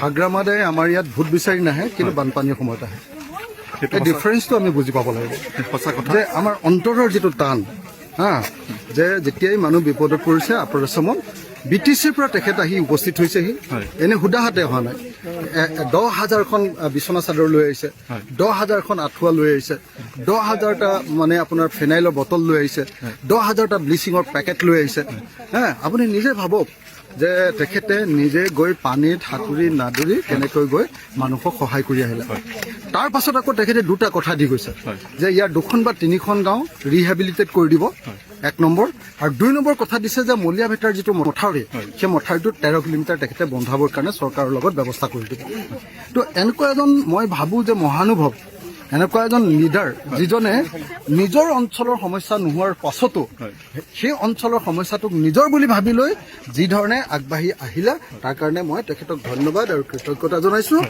হাগ্ৰামাদে আমাৰ ইয়াত ভোট বিচাৰি নাহে, কিন্তু বানপানীৰ সময়ত আহে। এই ডিফাৰেঞ্চটো আমি বুজি পাব লাগিব। সঁচা কথা যে আমাৰ অন্তৰৰ যিটো টান, যে যেতিয়াই মানুহ বিপদত পৰিছে আপাৰ আছামত BTCৰ পৰা তেখেত আহি উপস্থিত হৈছেহি। এনে সুদাহাতে অহা নাই। 10,000খন বিচনা চাদৰ লৈ আহিছে, 10,000খন আঁঠুৱা লৈ আহিছে, 10,000টা মানে আপোনাৰ ফেনাইলৰ বটল লৈ আহিছে, 10,000টা ব্লিচিঙৰ পেকেট লৈ আহিছে। আপুনি নিজে ভাবক যে তেখেতে নিজে গৈ পানীত সাঁতুৰি নাদুৰি কেনেকৈ গৈ মানুহক সহায় কৰি আহিলে। তাৰ পাছত আকৌ তেখেতে দুটা কথা দি গৈছে যে ইয়াৰ 2খন বা 3খন গাঁও ৰিহেবিলিটেট কৰি দিব, 1 নম্বৰ। আৰু 2 নম্বৰ কথা দিছে যে মলীয়াভেটাৰ যিটো মথাউৰি, সেই মথাউৰিটো 13 কিলোমিটাৰ তেখেতে বন্ধাবৰ কাৰণে চৰকাৰৰ লগত ব্যৱস্থা কৰি দিব। তো এনেকুৱা এজন মই ভাবোঁ যে মহানুভৱ, এনেকুৱা এজন লিডাৰ যিজনে নিজৰ অঞ্চলৰ সমস্যা নোহোৱাৰ পাছতো সেই অঞ্চলৰ সমস্যাটোক নিজৰ বুলি ভাবি লৈ যি ধৰণে আগবাঢ়ি আহিলে, তাৰ কাৰণে মই তেখেতক ধন্যবাদ আৰু কৃতজ্ঞতা জনাইছোঁ।